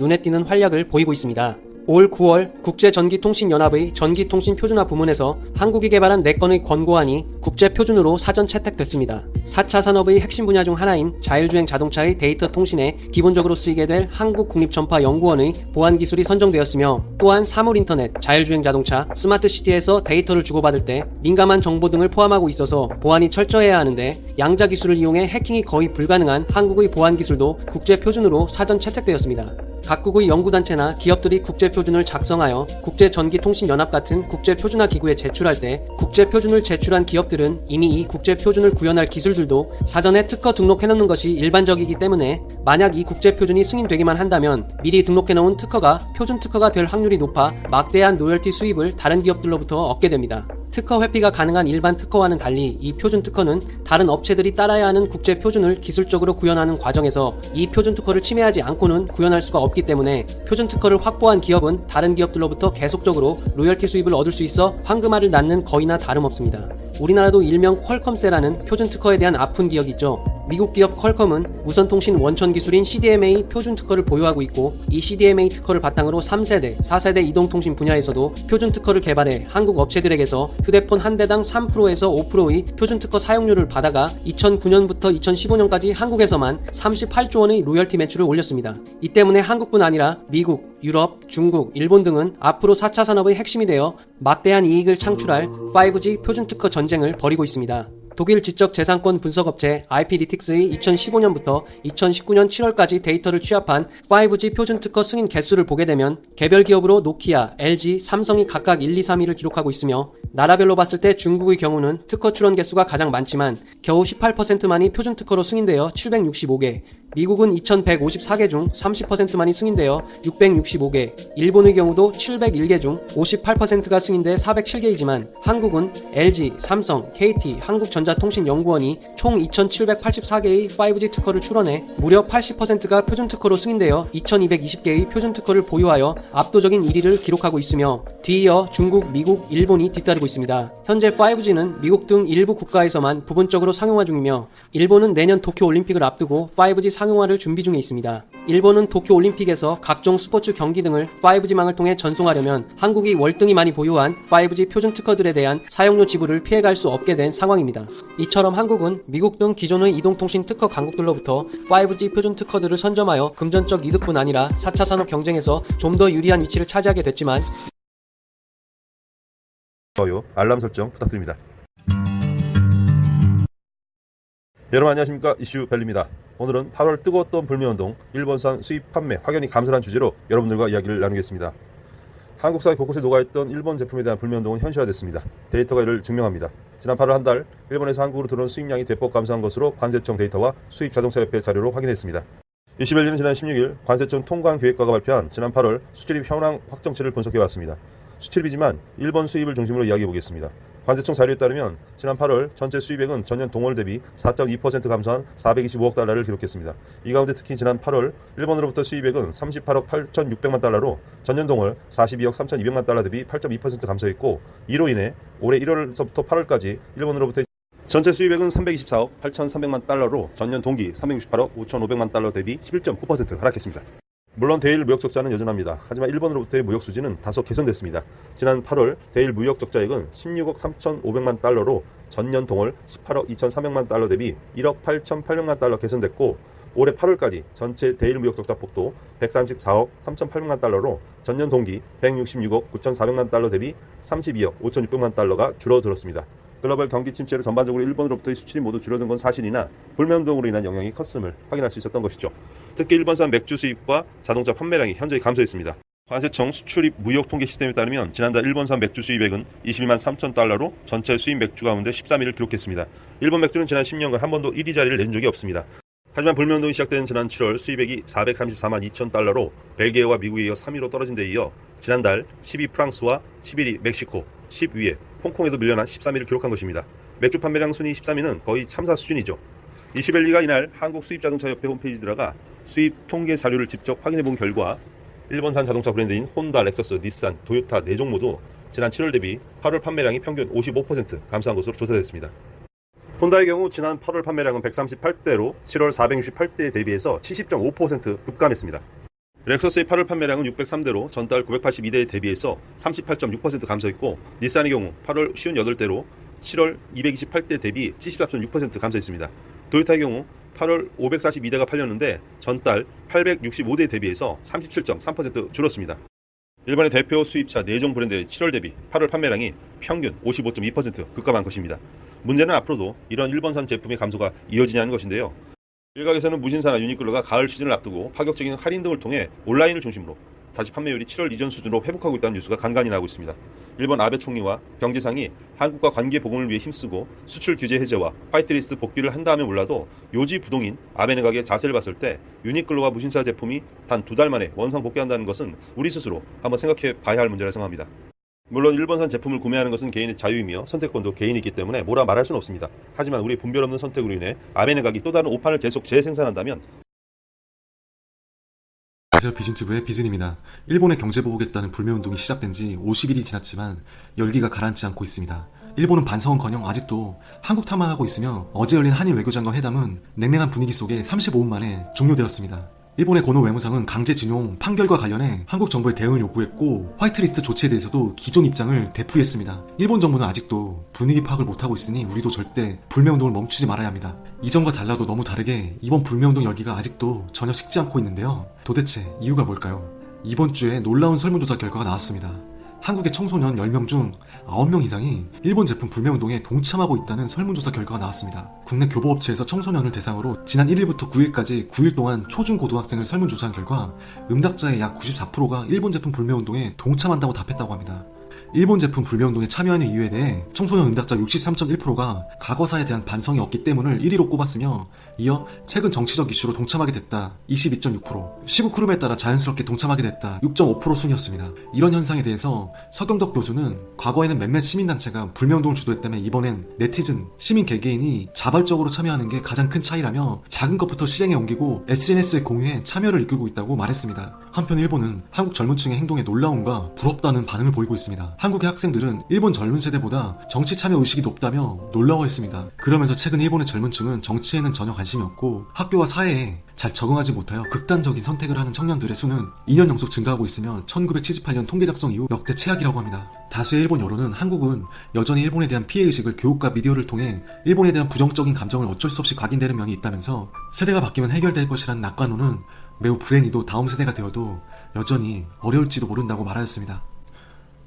눈에 띄는 활약을 보이고 있습니다. 올 9월 국제전기통신연합의 전기통신 표준화 부문에서 한국이 개발한 4건의 권고안이 국제표준으로 사전 채택됐습니다. 4차 산업의 핵심 분야 중 하나인 자율주행 자동차의 데이터 통신에 기본적으로 쓰이게 될 한국국립전파연구원의 보안기술이 선정되었으며, 또한 사물인터넷, 자율주행 자동차, 스마트시티에서 데이터를 주고받을 때 민감한 정보 등을 포함하고 있어서 보안이 철저해야 하는데, 양자 기술을 이용해 해킹이 거의 불가능한 한국의 보안기술도 국제표준으로 사전 채택되었습니다. 각국의 연구단체나 기업들이 국제표준을 작성하여 국제전기통신연합 같은 국제표준화 기구에 제출할 때 국제표준을 제출한 기업들은 이미 이 국제표준을 구현할 기술들도 사전에 특허 등록해놓는 것이 일반적이기 때문에, 만약 이 국제표준이 승인되기만 한다면 미리 등록해놓은 특허가 표준특허가 될 확률이 높아 막대한 로열티 수입을 다른 기업들로부터 얻게 됩니다. 특허 회피가 가능한 일반 특허와는 달리 이 표준 특허는 다른 업체들이 따라야 하는 국제 표준을 기술적으로 구현하는 과정에서 이 표준 특허를 침해하지 않고는 구현할 수가 없기 때문에, 표준 특허를 확보한 기업은 다른 기업들로부터 계속적으로 로열티 수입을 얻을 수 있어 황금알을 낳는 거의나 다름없습니다. 우리나라도 일명 퀄컴세라는 표준 특허에 대한 아픈 기억이 있죠. 미국 기업 퀄컴은 무선통신 원천 기술인 CDMA 표준 특허를 보유하고 있고, 이 CDMA 특허를 바탕으로 3세대, 4세대 이동통신 분야에서도 표준 특허를 개발해 한국 업체들에게서 휴대폰 한 대당 3%에서 5%의 표준 특허 사용료를 받아가 2009년부터 2015년까지 한국에서만 38조 원의 로열티 매출을 올렸습니다. 이 때문에 한국뿐 아니라 미국, 유럽, 중국, 일본 등은 앞으로 4차 산업의 핵심이 되어 막대한 이익을 창출할 5G 표준 특허 전쟁을 벌이고 있습니다. 독일 지적재산권 분석업체 IP리틱스의 2015년부터 2019년 7월까지 데이터를 취합한 5G 표준 특허 승인 개수를 보게 되면, 개별 기업으로 노키아, LG, 삼성이 각각 1, 2, 3위를 기록하고 있으며, 나라별로 봤을 때 중국의 경우는 특허 출원 개수가 가장 많지만 겨우 18%만이 표준 특허로 승인되어 765개, 미국은 2154개 중 30%만이 승인되어 665개, 일본의 경우도 701개 중 58%가 승인돼 407개이지만 한국은 LG, 삼성, KT, 한국전자통신연구원이 총 2784개의 5G 특허를 출원해 무려 80%가 표준 특허로 승인되어 2220개의 표준 특허를 보유하여 압도적인 1위를 기록하고 있으며, 뒤이어 중국, 미국, 일본이 뒤따르고 있습니다. 현재 5G는 미국 등 일부 국가에서만 부분적으로 상용화 중이며, 일본은 내년 도쿄올림픽을 앞두고 5G 상용화를 준비 중에 있습니다. 일본은 도쿄올림픽에서 각종 스포츠 경기 등을 5G망을 통해 전송하려면 한국이 월등히 많이 보유한 5G 표준 특허들에 대한 사용료 지불을 피해갈 수 없게 된 상황입니다. 이처럼 한국은 미국 등 기존의 이동통신 특허 강국들로부터 5G 표준 특허들을 선점하여 금전적 이득뿐 아니라 4차 산업 경쟁에서 좀 더 유리한 위치를 차지하게 됐지만, 좋아요, 알람 설정 부탁드립니다. 여러분 안녕하십니까, 이슈벨리입니다. 오늘은 8월 뜨거웠던 불매운동, 일본산 수입 판매 확연히 감소한 주제로 여러분들과 이야기를 나누겠습니다. 한국 사회 곳곳에 녹아있던 일본 제품에 대한 불매운동은 현실화됐습니다. 데이터가 이를 증명합니다. 지난 8월 한 달 일본에서 한국으로 들어온 수입량이 대폭 감소한 것으로 관세청 데이터와 수입자동차협회 자료로 확인했습니다. 이슈벨리는 지난 16일 관세청 통관계획과가 발표한 지난 8월 수출입 현황 확정치를 분석해왔습니다. 수출입이지만 일본 수입을 중심으로 이야기해보겠습니다. 관세청 자료에 따르면 지난 8월 전체 수입액은 전년 동월 대비 4.2% 감소한 425억 달러를 기록했습니다. 이 가운데 특히 지난 8월 일본으로부터 수입액은 38억 8,600만 달러로 전년 동월 42억 3,200만 달러 대비 8.2% 감소했고, 이로 인해 올해 1월서부터 8월까지 일본으로부터 전체 수입액은 324억 8,300만 달러로 전년 동기 368억 5,500만 달러 대비 11.9% 하락했습니다. 물론 대일 무역 적자는 여전합니다. 하지만 일본으로부터의 무역 수지는 다소 개선됐습니다. 지난 8월 대일 무역 적자액은 16억 3,500만 달러로 전년 동월 18억 2,300만 달러 대비 1억 8,800만 달러 개선됐고, 올해 8월까지 전체 대일 무역 적자 폭도 134억 3,800만 달러로 전년 동기 166억 9,400만 달러 대비 32억 5,600만 달러가 줄어들었습니다. 글로벌 경기 침체로 전반적으로 일본으로부터의 수출이 모두 줄어든 건 사실이나 불매운동으로 인한 영향이 컸음을 확인할 수 있었던 것이죠. 특히 일본산 맥주 수입과 자동차 판매량이 현저히 감소했습니다. 관세청 수출입 무역 통계 시스템에 따르면 지난달 일본산 맥주 수입액은 22만 3천 달러로 전체 수입 맥주 가운데 13위를 기록했습니다. 일본 맥주는 지난 10년간 한 번도 1위 자리를 낸 적이 없습니다. 하지만 불매운동이 시작된 지난 7월 수입액이 434만 2천 달러로 벨기에와 미국에 이어 3위로 떨어진 데 이어 지난달 10위 프랑스와 11위 멕시코, 10위에 홍콩에도 밀려난 13위를 기록한 것입니다. 맥주 판매량 순위 13위는 거의 참사 수준이죠. 이슈벨리가 이날 한국수입자동차협회 홈페이지 들어가 수입 통계 자료를 직접 확인해본 결과 일본산 자동차 브랜드인 혼다, 렉서스, 닛산, 도요타 4종 모두 지난 7월 대비 8월 판매량이 평균 55% 감소한 것으로 조사됐습니다. 혼다의 경우 지난 8월 판매량은 138대로 7월 468대에 대비해서 70.5% 급감했습니다. 렉서스의 8월 판매량은 603대로 전달 982대에 대비해서 38.6% 감소했고, 닛산의 경우 8월 58대로 7월 228대 대비 74.6% 감소했습니다. 도요타의 경우 8월 542대가 팔렸는데 전달 865대에 대비해서 37.3% 줄었습니다. 일본의 대표 수입차 4종 브랜드의 7월 대비 8월 판매량이 평균 55.2% 급감한 것입니다. 문제는 앞으로도 이런 일본산 제품의 감소가 이어지냐는 것인데요. 일각에서는 무신사나 유니클로가 가을 시즌을 앞두고 파격적인 할인 등을 통해 온라인을 중심으로 다시 판매율이 7월 이전 수준으로 회복하고 있다는 뉴스가 간간히 나오고 있습니다. 일본 아베 총리와 경제상이 한국과 관계 복원을 위해 힘쓰고 수출 규제 해제와 화이트리스트 복귀를 한다면 몰라도 요지 부동인 아베 내각의 자세를 봤을 때 유니클로와 무신사 제품이 단 2달 만에 원상 복귀한다는 것은 우리 스스로 한번 생각해 봐야 할 문제라 생각합니다. 물론 일본산 제품을 구매하는 것은 개인의 자유이며 선택권도 개인이 있기 때문에 뭐라 말할 수는 없습니다. 하지만 우리의 분별 없는 선택으로 인해 아베 내각이 또 다른 오판을 계속 재생산한다면. 안녕하세요. 비신튜브의 비즌입니다. 일본의 경제 보호겠다는 불매운동이 시작된 지 50일이 지났지만 열기가 가라앉지 않고 있습니다. 일본은 반성은커녕 아직도 한국 탐방하고 있으며 어제 열린 한일 외교장관 회담은 냉랭한 분위기 속에 35분 만에 종료되었습니다. 일본의 고노 외무상은 강제징용 판결과 관련해 한국 정부의 대응을 요구했고 화이트리스트 조치에 대해서도 기존 입장을 되풀이했습니다. 일본 정부는 아직도 분위기 파악을 못하고 있으니 우리도 절대 불매운동을 멈추지 말아야 합니다. 이전과 달라도 너무 다르게 이번 불매운동 열기가 아직도 전혀 식지 않고 있는데요. 도대체 이유가 뭘까요? 이번 주에 놀라운 설문조사 결과가 나왔습니다. 한국의 청소년 10명 중 9명 이상이 일본 제품 불매운동에 동참하고 있다는 설문조사 결과가 나왔습니다. 국내 교보업체에서 청소년을 대상으로 지난 1일부터 9일까지 9일 동안 초중고등학생을 설문조사한 결과 응답자의 약 94%가 일본 제품 불매운동에 동참한다고 답했다고 합니다. 일본 제품 불매운동에 참여하는 이유에 대해 청소년 응답자 63.1%가 과거사에 대한 반성이 없기 때문을 1위로 꼽았으며 이어 최근 정치적 이슈로 동참하게 됐다 22.6%, 시국 흐름에 따라 자연스럽게 동참하게 됐다 6.5% 순이었습니다. 이런 현상에 대해서 서경덕 교수는 과거에는 몇몇 시민단체가 불매운동을 주도했다면 이번엔 네티즌, 시민 개개인이 자발적으로 참여하는 게 가장 큰 차이라며 작은 것부터 실행에 옮기고 SNS에 공유해 참여를 이끌고 있다고 말했습니다. 한편 일본은 한국 젊은 층의 행동에 놀라움과 부럽다는 반응을 보이고 있습니다. 한국의 학생들은 일본 젊은 세대보다 정치 참여 의식이 높다며 놀라워했습니다. 그러면서 최근 일본의 젊은 층은 정치에는 전혀 관심이 없고 학교와 사회에 잘 적응하지 못하여 극단적인 선택을 하는 청년들의 수는 2년 연속 증가하고 있으며 1978년 통계 작성 이후 역대 최악이라고 합니다. 다수의 일본 여론은 한국은 여전히 일본에 대한 피해의식을 교육과 미디어를 통해 일본에 대한 부정적인 감정을 어쩔 수 없이 각인되는 면이 있다면서 세대가 바뀌면 해결될 것이라는 낙관론은 매우 불행히도 다음 세대가 되어도 여전히 어려울지도 모른다고 말하였습니다.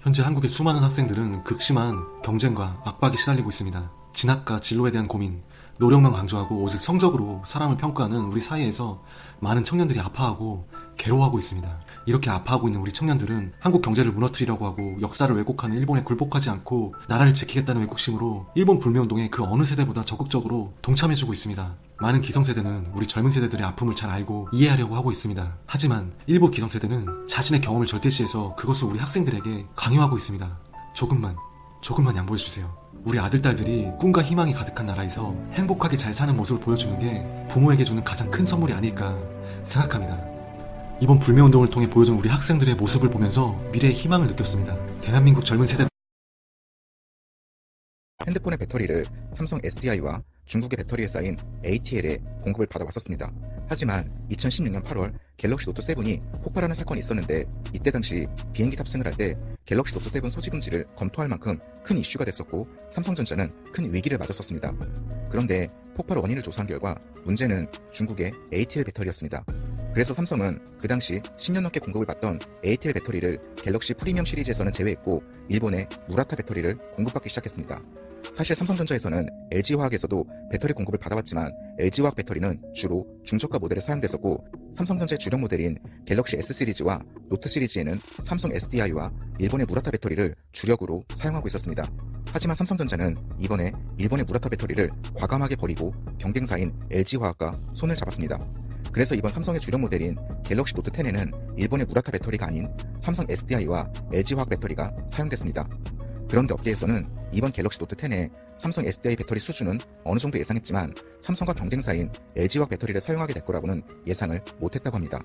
현재 한국의 수많은 학생들은 극심한 경쟁과 압박에 시달리고 있습니다. 진학과 진로에 대한 고민, 노력만 강조하고 오직 성적으로 사람을 평가하는 우리 사회에서 많은 청년들이 아파하고 괴로워하고 있습니다. 이렇게 아파하고 있는 우리 청년들은 한국 경제를 무너뜨리려고 하고 역사를 왜곡하는 일본에 굴복하지 않고 나라를 지키겠다는 왜곡심으로 일본 불매운동에 그 어느 세대보다 적극적으로 동참해주고 있습니다. 많은 기성세대는 우리 젊은 세대들의 아픔을 잘 알고 이해하려고 하고 있습니다. 하지만 일부 기성세대는 자신의 경험을 절대시해서 그것을 우리 학생들에게 강요하고 있습니다. 조금만 양보해주세요. 우리 아들, 딸들이 꿈과 희망이 가득한 나라에서 행복하게 잘 사는 모습을 보여주는 게 부모에게 주는 가장 큰 선물이 아닐까 생각합니다. 이번 불매운동을 통해 보여준 우리 학생들의 모습을 보면서 미래의 희망을 느꼈습니다. 대한민국 젊은 세대 핸드폰의 배터리를 삼성 SDI와 중국의 배터리에 쌓인 ATL에 공급을 받아왔었습니다. 하지만 2016년 8월 갤럭시 노트 7이 폭발하는 사건이 있었는데 이때 당시 비행기 탑승을 할 때 갤럭시 노트 7 소지 금지를 검토할 만큼 큰 이슈가 됐었고 삼성전자는 큰 위기를 맞았었습니다. 그런데 폭발 원인을 조사한 결과 문제는 중국의 ATL 배터리였습니다. 그래서 삼성은 그 당시 10년 넘게 공급을 받던 ATL 배터리를 갤럭시 프리미엄 시리즈에서는 제외했고 일본의 무라타 배터리를 공급받기 시작했습니다. 사실 삼성전자에서는 LG화학에서도 배터리 공급을 받아왔지만 LG화학 배터리는 주로 중저가 모델에 사용됐었고 삼성전자의 주력 모델인 갤럭시 S 시리즈와 노트 시리즈에는 삼성 SDI와 일본의 무라타 배터리를 주력으로 사용하고 있었습니다. 하지만 삼성전자는 이번에 일본의 무라타 배터리를 과감하게 버리고 경쟁사인 LG화학과 손을 잡았습니다. 그래서 이번 삼성의 주력 모델인 갤럭시 노트 10에는 일본의 무라타 배터리가 아닌 삼성 SDI와 LG화학 배터리가 사용됐습니다. 그런데 업계에서는 이번 갤럭시 노트 10의 삼성 SDI 배터리 수준은 어느 정도 예상했지만 삼성과 경쟁사인 LG화학 배터리를 사용하게 될 거라고는 예상을 못했다고 합니다.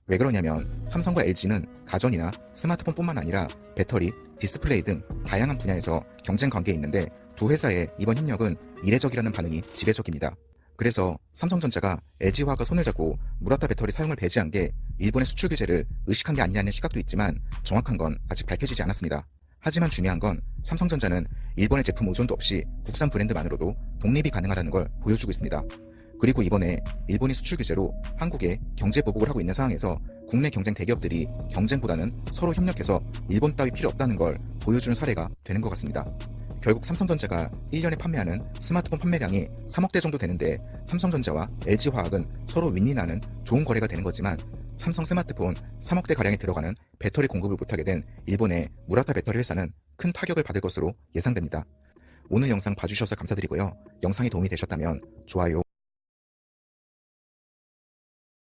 왜 그러냐면 삼성과 LG는 가전이나 스마트폰뿐만 아니라 배터리, 디스플레이 등 다양한 분야에서 경쟁 관계에 있는데 두 회사의 이번 협력은 이례적이라는 반응이 지배적입니다. 그래서 삼성전자가 LG화학과 손을 잡고 무라타 배터리 사용을 배제한 게 일본의 수출 규제를 의식한 게 아니냐는 시각도 있지만 정확한 건 아직 밝혀지지 않았습니다. 하지만 중요한 건 삼성전자는 일본의 제품 의존도 없이 국산 브랜드만으로도 독립이 가능하다는 걸 보여주고 있습니다. 그리고 이번에 일본이 수출 규제로 한국에 경제 보복을 하고 있는 상황에서 국내 경쟁 대기업들이 경쟁보다는 서로 협력해서 일본 따위 필요 없다는 걸 보여주는 사례가 되는 것 같습니다. 결국 삼성전자가 1년에 판매하는 스마트폰 판매량이 3억 대 정도 되는데 삼성전자와 LG화학은 서로 윈윈하는 좋은 거래가 되는 거지만 삼성 스마트폰 3억 대 가량에 들어가는 배터리 공급을 못하게 된 일본의 무라타 배터리 회사는 큰 타격을 받을 것으로 예상됩니다. 오늘 영상 봐주셔서 감사드리고요. 영상이 도움이 되셨다면 좋아요,